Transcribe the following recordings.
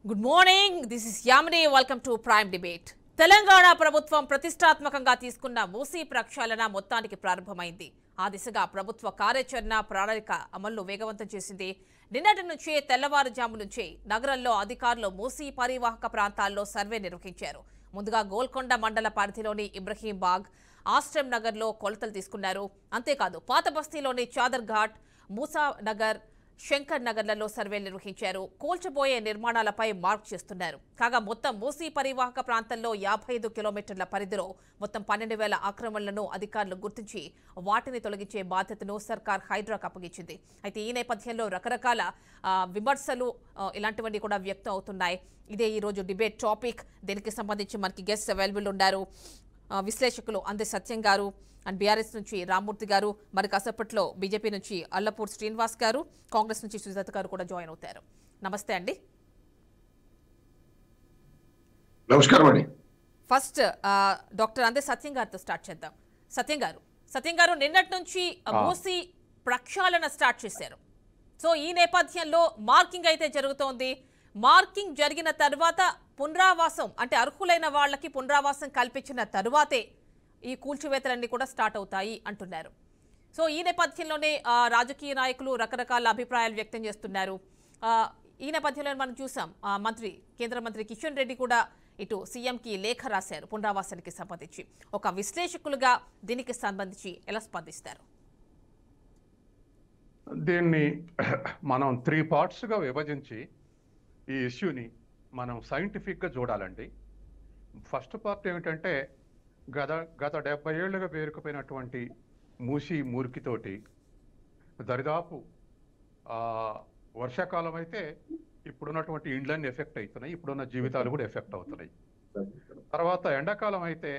Good morning. This is Yamini. Welcome to prime debate. Telangana ప్రభుత్వం ప్రతిష్టాత్మకంగా తీసుకున్న మూసీ ప్రక్షాళన మొత్తానికి ప్రారంభమైంది. ఆ దిశగా ప్రభుత్వ కార్యాచరణ ప్రణాళిక అమలు వేగవంతం చేసింది. నిన్నటి నుంచే తెల్లవారుజాము నుంచే నగరంలో అధికారులు మూసీ పరివాహక ప్రాంతాల్లో సర్వే నిర్వహించారు. ముందుగా గోల్కొండ మండల పరిధిలోని ఇబ్రహీంబాగ్, ఆశ్రమ్ నగర్లో కొలతలు తీసుకున్నారు. అంతేకాదు పాత బస్తీలోని చాదర్ ఘాట్, మూసా నగర్, శంకర్ నగర్లలో సర్వేలు నిర్వహించారు. కూల్చబోయే నిర్మాణాలపై మార్క్ చేస్తున్నారు. కాగా మొత్తం మూసీ పరివాహక ప్రాంతంలో 55 కిలోమీటర్ల పరిధిలో మొత్తం 12,000 ఆక్రమణలను అధికారులు గుర్తించి వాటిని తొలగించే బాధ్యతను సర్కార్ హైడ్రాకు అప్పగించింది. అయితే ఈ నేపథ్యంలో రకరకాల విమర్శలు ఇలాంటివన్నీ కూడా వ్యక్తం అవుతున్నాయి. ఇదే ఈరోజు డిబేట్ టాపిక్. దీనికి సంబంధించి మనకి గెస్ట్ అవైలబుల్ ఉన్నారు. విశ్లేషకులు అందే సత్యం గారు అండ్ బీఆర్ఎస్ నుంచి రామ్మూర్తి గారు, మరి కాసేపట్లో బీజేపీ నుంచి అల్లపూర్ శ్రీనివాస్ గారు, కాంగ్రెస్ నుంచి సుజాత గారు కూడా జాయిన్ అవుతారు. నమస్తే అండి. నమస్కారం అండి. ఫస్ట్ డాక్టర్ అందే సత్యం గారితో స్టార్ట్ చేద్దాం. సత్యం గారు నిన్నటి నుంచి మూసీ ప్రక్షాళన స్టార్ట్ చేశారు. సో ఈ నేపథ్యంలో మార్కింగ్ అయితే జరుగుతోంది. మార్కింగ్ జరిగిన తర్వాత పునరావాసం, అంటే అర్హులైన వాళ్ళకి పునరావాసం కల్పించిన తరువాతే ఈ కూల్చివేతలన్నీ కూడా స్టార్ట్ అవుతాయి అంటున్నారు. సో ఈ నేపథ్యంలోనే రాజకీయ నాయకులు రకరకాల అభిప్రాయాలు వ్యక్తం చేస్తున్నారు. ఈ నేపథ్యంలో మనం చూసాం, కేంద్ర మంత్రి కిషన్ రెడ్డి కూడా ఇటు సీఎంకి లేఖ రాశారు పునరావాసానికి సంబంధించి. ఒక విశ్లేషకులుగా దీనికి సంబంధించి ఎలా స్పందిస్తారు? దీన్ని మనం 3 పార్ట్స్గా విభజించి ఈ ఇష్యూని మనం సైంటిఫిక్గా చూడాలండి. ఫస్ట్ పార్ట్ ఏమిటంటే గత 70 ఏళ్లుగా పేరుకుపోయినటువంటి మూసీ మురికితోటి దరిదాపు వర్షాకాలం అయితే ఇప్పుడున్నటువంటి ఇండ్లన్నీ ఎఫెక్ట్ అవుతున్నాయి, ఇప్పుడున్న జీవితాలు కూడా ఎఫెక్ట్ అవుతున్నాయి. తర్వాత ఎండాకాలం అయితే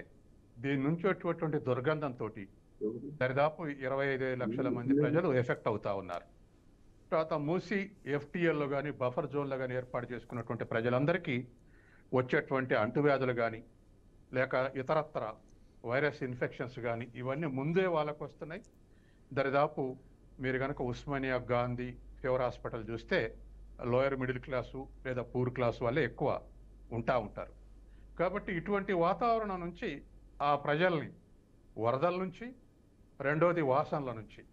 దీని నుంచి వచ్చేటువంటి దుర్గంధంతో దరిదాపు 25 లక్షల మంది ప్రజలు ఎఫెక్ట్ అవుతా ఉన్నారు. తర్వాత మూసీ ఎఫ్టీఎల్లో కానీ బఫర్ జోన్లో కానీ ఏర్పాటు చేసుకున్నటువంటి ప్రజలందరికీ వచ్చేటువంటి అంటువ్యాధులు కానీ లేక ఇతరత్ర వైరస్ ఇన్ఫెక్షన్స్ కానీ ఇవన్నీ ముందే వాళ్ళకు వస్తున్నాయి. దరిదాపు మీరు కనుక ఉస్మానియా, గాంధీ, ఫీవర్ హాస్పిటల్ చూస్తే లోయర్ మిడిల్ క్లాసు లేదా పూర్ క్లాసు వాళ్ళే ఎక్కువ ఉంటారు. కాబట్టి ఇటువంటి వాతావరణం నుంచి ఆ ప్రజల్ని వరదల నుంచి, రెండోది వాసనల నుంచి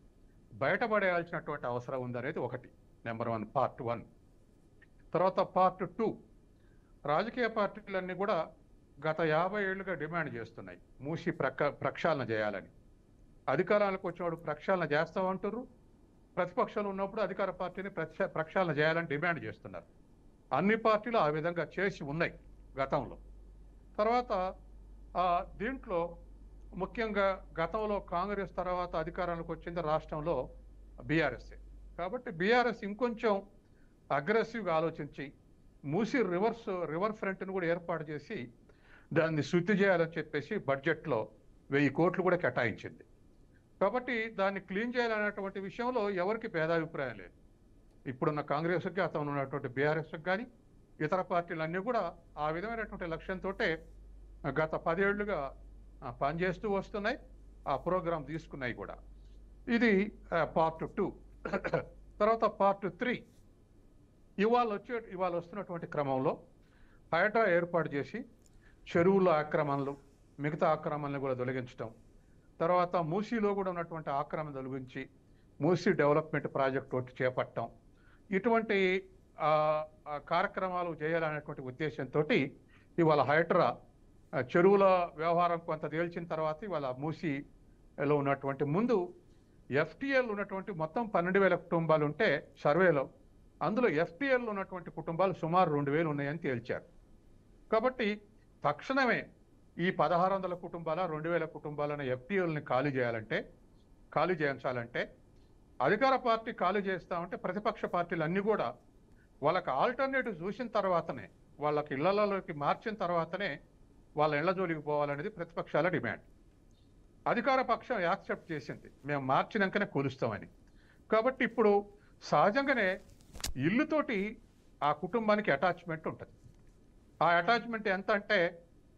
బయటపడేయాల్సినటువంటి అవసరం ఉందనేది ఒకటి, నెంబర్ 1, పార్ట్ 1. తర్వాత పార్ట్ 2, రాజకీయ పార్టీలన్నీ కూడా గత 50 ఏళ్లుగా డిమాండ్ చేస్తున్నాయి మూసీ ప్రక్షాళన చేయాలని. అధికారాలకు వచ్చినప్పుడు ప్రక్షాళన చేస్తామంటారు, ప్రతిపక్షాలు ఉన్నప్పుడు అధికార పార్టీని ప్రక్షాళన చేయాలని డిమాండ్ చేస్తున్నారు. అన్ని పార్టీలు ఆ విధంగా చేసి ఉన్నాయి గతంలో. తర్వాత దీంట్లో ముఖ్యంగా గతంలో కాంగ్రెస్ తర్వాత అధికారానికి వచ్చింది రాష్ట్రంలో బీఆర్ఎస్ఏ. కాబట్టి బీఆర్ఎస్ ఇంకొంచెం అగ్రెసివ్గా ఆలోచించి మూసీ రివర్ ఫ్రంట్ను కూడా ఏర్పాటు చేసి దాన్ని శుద్ధి చేయాలని చెప్పేసి బడ్జెట్లో 1000 కోట్లు కూడా కేటాయించింది. కాబట్టి దాన్ని క్లీన్ చేయాలనేటువంటి విషయంలో ఎవరికి భేదాభిప్రాయం లేదు. ఇప్పుడున్న కాంగ్రెస్కి, గతంలో ఉన్నటువంటి బీఆర్ఎస్కి కానీ ఇతర పార్టీలన్నీ కూడా ఆ విధమైనటువంటి లక్ష్యంతో గత 10 ఏళ్లుగా పనిచేస్తూ వస్తున్నాయి, ఆ ప్రోగ్రాం తీసుకున్నాయి కూడా. ఇది పార్ట్ 2. తర్వాత పార్ట్ 3, ఇవాళ వస్తున్నటువంటి క్రమంలో హైడ్రా ఏర్పాటు చేసి చెరువుల ఆక్రమణలు, మిగతా ఆక్రమణలు కూడా తొలగించడం, తర్వాత మూసీలో కూడా ఉన్నటువంటి ఆక్రమణ తొలగించి మూసీ డెవలప్మెంట్ ప్రాజెక్ట్ ఒకటి చేపట్టడం, ఇటువంటి కార్యక్రమాలు చేయాలనేటువంటి ఉద్దేశంతో ఇవాళ హైడ్రా చెరువుల వ్యవహారం కొంత తేల్చిన తర్వాత ఇవాళ మూసీలో ఉన్నటువంటి ముందు ఎఫ్టీఎల్ ఉన్నటువంటి మొత్తం 12,000 కుటుంబాలు ఉంటే సర్వేలో అందులో ఎఫ్టీఎల్ ఉన్నటువంటి కుటుంబాలు సుమారు 2,000 ఉన్నాయని తేల్చారు. కాబట్టి తక్షణమే ఈ 1,600 కుటుంబాల 2,000 కుటుంబాలను ఎఫ్టీఎల్ని ఖాళీ చేయించాలంటే అధికార పార్టీ ఖాళీ చేస్తామంటే ప్రతిపక్ష పార్టీలు అన్నీ కూడా వాళ్ళకి ఆల్టర్నేటివ్ చూసిన తర్వాతనే, వాళ్ళకి ఇళ్లలోకి మార్చిన తర్వాతనే వాళ్ళ ఇళ్ల జోలికి పోవాలనేది ప్రతిపక్షాల డిమాండ్. అధికార పక్షం యాక్సెప్ట్ చేసింది, మేము మార్చినాకనే కూలుస్తామని. కాబట్టి ఇప్పుడు సహజంగానే ఇల్లుతోటి ఆ కుటుంబానికి అటాచ్మెంట్ ఉంటుంది. ఆ అటాచ్మెంట్ ఎంత అంటే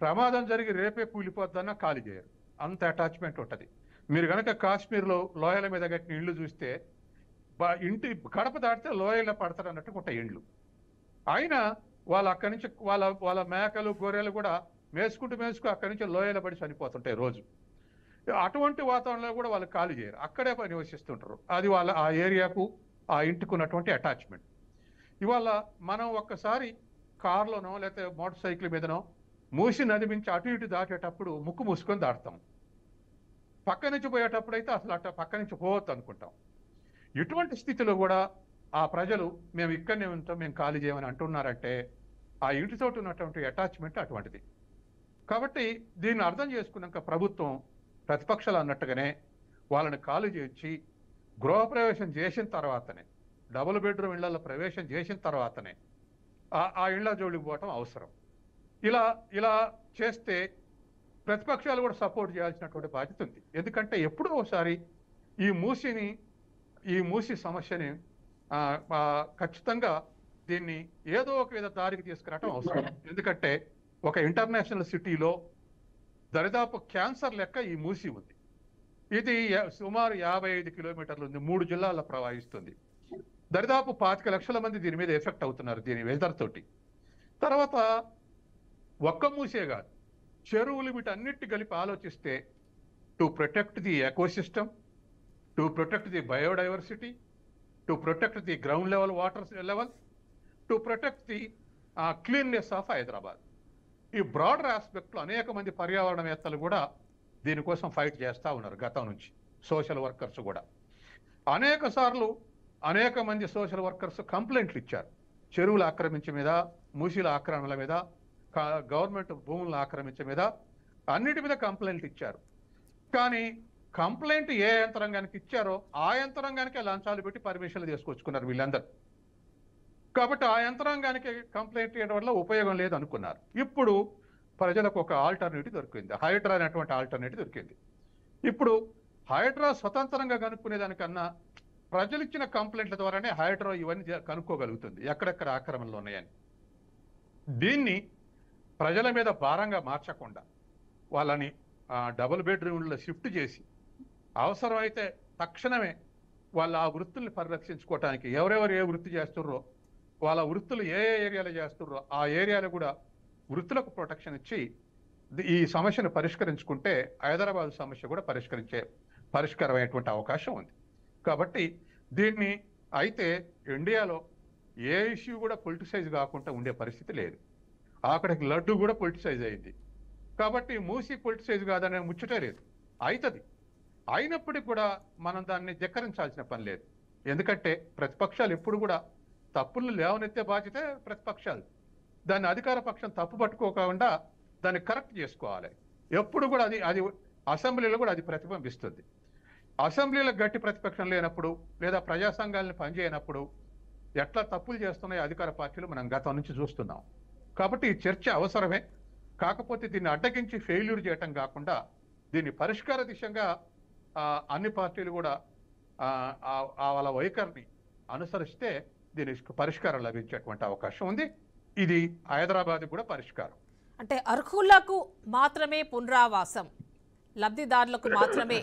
ప్రమాదం జరిగి రేపే కూలిపోద్దన్నా ఖాళీ చేయరు, అంత అటాచ్మెంట్ ఉంటుంది. మీరు కనుక కాశ్మీర్లో లోయల మీద కట్టిన ఇళ్ళు చూస్తే ఇంటి గడప దాటితే లోయలో పడతారు అన్నట్టు ఉంటాయి ఇండ్లు. అయినా వాళ్ళు అక్కడి నుంచి వాళ్ళ వాళ్ళ మేకలు గొర్రెలు కూడా మేసుకుంటూ అక్కడి నుంచి లోయల పడి చనిపోతుంటాయి రోజు. అటువంటి వాతావరణంలో కూడా వాళ్ళు ఖాళీ చేయరు, అక్కడే నివసిస్తుంటారు. అది వాళ్ళ ఆ ఏరియాకు ఆ ఇంటికి ఉన్నటువంటి అటాచ్మెంట్. ఇవాళ మనం ఒక్కసారి కారులోనో లేకపోతే మోటార్ సైకిల్ మీదనో మూసి నది మించి అటు ఇటు దాటేటప్పుడు ముక్కు మూసుకొని దాటుతాం. పక్క నుంచి పోయేటప్పుడు అయితే అసలు అట్లా పక్క నుంచి పోవద్దు అనుకుంటాం. ఇటువంటి స్థితిలో కూడా ఆ ప్రజలు మేము ఇక్కడనే ఉంటాం, మేము ఖాళీ చేయమని అంటున్నారంటే ఆ ఇంటితో ఉన్నటువంటి అటాచ్మెంట్ అటువంటిది. కాబట్టి దీన్ని అర్థం చేసుకున్నాక ప్రభుత్వం ప్రతిపక్షాలు అన్నట్టుగానే వాళ్ళని ఖాళీ చేయించి గృహప్రవేశం చేసిన తర్వాతనే, డబుల్ బెడ్రూమ్ ఇళ్లలో ప్రవేశం చేసిన తర్వాతనే ఆ ఇళ్ల జోలికి పోవటం అవసరం. ఇలా చేస్తే ప్రతిపక్షాలు కూడా సపోర్ట్ చేయాల్సినటువంటి బాధ్యత ఉంది. ఎందుకంటే ఎప్పుడో ఒకసారి ఈ మూసి సమస్యని ఖచ్చితంగా దీన్ని ఏదో ఒక విధ దారికి తీసుకురావటం అవసరం. ఎందుకంటే ఒక ఇంటర్నేషనల్ సిటీలో దరిదాపు క్యాన్సర్ లెక్క ఈ మూసి ఉంది. ఇది సుమారు 55 కిలోమీటర్లు ఉంది, 3 జిల్లాల్లో ప్రవహిస్తుంది. దరిదాపు 25 లక్షల మంది దీని మీద ఎఫెక్ట్ అవుతున్నారు దీని వెదర్ తోటి. తర్వాత ఒక్క మూసే కాదు, చెరువులు వీటన్నిటి కలిపి ఆలోచిస్తే to protect the ecosystem, to protect the biodiversity, to protect the ground level water level, to protect the cleanness of Hyderabad. ఈ బ్రాడర్ ఆస్పెక్ట్లో అనేక మంది పర్యావరణవేత్తలు కూడా దీనికోసం ఫైట్ చేస్తూ ఉన్నారు గతం నుంచి. సోషల్ వర్కర్స్ కూడా అనేక సార్లు అనేక మంది సోషల్ వర్కర్స్ కంప్లైంట్లు ఇచ్చారు. చెరువుల ఆక్రమించే మీద, మూసీల ఆక్రమణల మీద, గవర్నమెంట్ భూములను ఆక్రమించే మీద, అన్నిటి మీద కంప్లైంట్లు ఇచ్చారు. కానీ కంప్లైంట్ ఏ యంత్రాంగానికి ఇచ్చారో ఆ యంత్రాంగానికి లంచాలు పెట్టి పర్మిషన్లు తీసుకొచ్చుకున్నారు వీళ్ళందరూ. కాబట్టి ఆ యంత్రాంగానికి కంప్లైంట్ చేయడం వల్ల ఉపయోగం లేదు అనుకున్నారు. ఇప్పుడు ప్రజలకు ఒక ఆల్టర్నేటివ్ దొరికింది, హైడ్రా అనేటువంటి ఆల్టర్నేటివ్ దొరికింది. ఇప్పుడు హైడ్రా స్వతంత్రంగా కనుక్కునే దానికన్నా ప్రజలు ఇచ్చిన కంప్లైంట్ల ద్వారానే హైడ్రా ఇవన్నీ కనుక్కోగలుగుతుంది ఎక్కడెక్కడ ఆక్రమణలు ఉన్నాయని. దీన్ని ప్రజల మీద భారంగా మార్చకుండా వాళ్ళని డబుల్ బెడ్రూమ్లో షిఫ్ట్ చేసి అవసరమైతే తక్షణమే వాళ్ళ ఆ వృత్తుల్ని పరిరక్షించుకోవటానికి ఎవరెవరు ఏ వృత్తి చేస్తుర్రో, వాళ్ళ వృత్తులు ఏ ఏరియాలో చేస్తుర్రో ఆ ఏరియాలో కూడా వృత్తులకు ప్రొటెక్షన్ ఇచ్చి ఈ సమస్యను పరిష్కరించుకుంటే హైదరాబాద్ సమస్య కూడా పరిష్కారమైనటువంటి అవకాశం ఉంది. కాబట్టి దీన్ని అయితే ఇండియాలో ఏ ఇష్యూ కూడా పొలిటిసైజ్ కాకుండా ఉండే పరిస్థితి లేదు. అక్కడికి లడ్డు కూడా పొలిటిసైజ్ అయింది. కాబట్టి మూసి పొలిటిసైజ్ కాదనే ముచ్చటే లేదు, అవుతుంది. అయినప్పటికీ కూడా మనం దాన్ని ధిక్కరించాల్సిన పని లేదు. ఎందుకంటే ప్రతిపక్షాలు ఎప్పుడు కూడా తప్పులు లేవనెత్తే బాధ్యత ప్రతిపక్షాలు. దాన్ని అధికార పక్షం తప్పు పట్టుకోకుండా దాన్ని కరెక్ట్ చేసుకోవాలి. ఎప్పుడు కూడా అది అసెంబ్లీలో కూడా అది ప్రతిబింబిస్తుంది. అసెంబ్లీలో గట్టి ప్రతిపక్షం లేనప్పుడు లేదా ప్రజా సంఘాలను పనిచేయనప్పుడు ఎట్లా తప్పులు చేస్తున్నాయో అధికార పార్టీలు మనం గతం నుంచి చూస్తున్నాం. కాబట్టి ఈ చర్చ అవసరమే. కాకపోతే దీన్ని అడ్డగించి ఫెయిల్యూర్ చేయటం కాకుండా దీన్ని పరిష్కార దిశగా అన్ని పార్టీలు కూడా వాళ్ళ వైఖరిని అనుసరిస్తే దీనికి పరిష్కారం లభించేటువంటి అవకాశం ఉంది. ఇది హైదరాబాద్ కూడా పరిష్కారం. అంటే అర్హులకు మాత్రమే పునరావాసం, లబ్ధిదారులకు మాత్రమే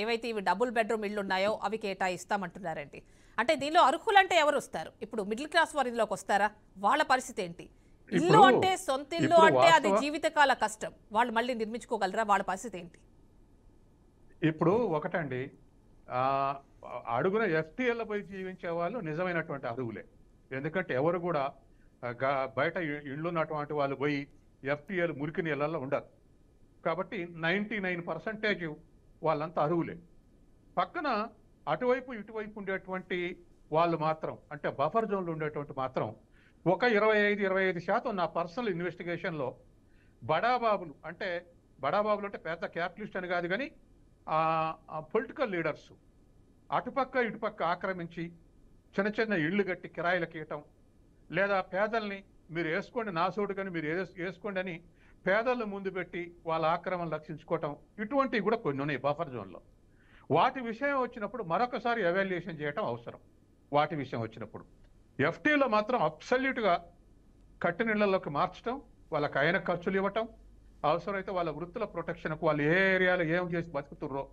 ఏవైతే ఇవి డబుల్ బెడ్రూమ్ ఇళ్ళు ఉన్నాయో అవి కేటాయిస్తామంటున్నారండి. అంటే దీనిలో అర్హులు అంటే ఎవరు వస్తారు? ఇప్పుడు మిడిల్ క్లాస్ వారు ఇందులోకి వస్తారా? వాళ్ళ పరిస్థితి ఏంటి? ఇల్లు అంటే సొంత ఇల్లు అంటే అది జీవితకాల కష్టం, వాళ్ళు మళ్ళీ నిర్మించుకోగలరా? వాళ్ళ పరిస్థితి ఏంటి? ఇప్పుడు ఒకటండి, అడుగున ఎఫ్టీఎల్ పోయి జీవించే వాళ్ళు నిజమైనటువంటి అర్హులే. ఎందుకంటే ఎవరు కూడా బయట ఇళ్ళు ఉన్నటువంటి వాళ్ళు పోయి ఎఫ్టీఎల్ మురికి నీళ్ళల్లో ఉండరు. కాబట్టి 99% వాళ్ళంతా అర్హులే. పక్కన అటువైపు ఇటువైపు ఉండేటువంటి వాళ్ళు మాత్రం, అంటే బఫర్ జోన్లు ఉండేటువంటి మాత్రం ఒక 25% నా పర్సనల్ ఇన్వెస్టిగేషన్లో బడాబాబులు అంటే పెద్ద క్యాపిటలిస్ట్ అని కాదు, కానీ పొలిటికల్ లీడర్స్ అటుపక్క ఇటుపక్క ఆక్రమించి చిన్న చిన్న ఇళ్ళు కట్టి కిరాయిలకు ఇవ్వటం, లేదా పేదల్ని మీరు వేసుకోండి నా సోటు కానీ మీరు వేసుకోండి అని పేదలను ముందు పెట్టి వాళ్ళ ఆక్రమణ రక్షించుకోవటం, ఇటువంటివి కూడా కొన్ని ఉన్నాయి బఫర్ జోన్లో. వాటి విషయం వచ్చినప్పుడు మరొకసారి ఎవాల్యుయేషన్ చేయటం అవసరం. వాటి విషయం వచ్చినప్పుడు ఎఫ్టీలో మాత్రం అబ్సల్యూట్గా కట్టినిళ్లలోకి మార్చడం, వాళ్ళకి అయిన ఖర్చులు ఇవ్వటం, అవసరమైతే వాళ్ళ వృత్తుల ప్రొటెక్షన్కు వాళ్ళు ఏ ఏరియాలో ఏం చేసి బతుకుతుర్రో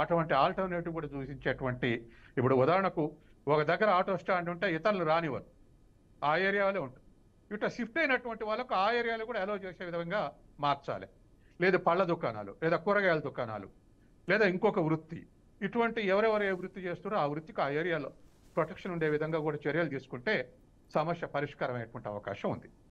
అటువంటి ఆల్టర్నేటివ్ కూడా సూచించేటువంటి. ఇప్పుడు ఉదాహరణకు ఒక దగ్గర ఆటో స్టాండ్ ఉంటే ఇతరులు రానివ్వరు, ఆ ఏరియాలో ఉంటుంది. ఇట్లా షిఫ్ట్ అయినటువంటి వాళ్ళకు ఆ ఏరియాలో కూడా అలో చేసే విధంగా మార్చాలి. లేదా పళ్ళ దుకాణాలు, లేదా కూరగాయల దుకాణాలు, లేదా ఇంకొక వృత్తి, ఇటువంటి ఎవరెవరు ఏ వృత్తి చేస్తున్నారో ఆ వృత్తికి ఆ ఏరియాలో ప్రొటెక్షన్ ఉండే విధంగా కూడా చర్యలు తీసుకుంటే సమస్య పరిష్కారం అయ్యేటువంటి అవకాశం ఉంది.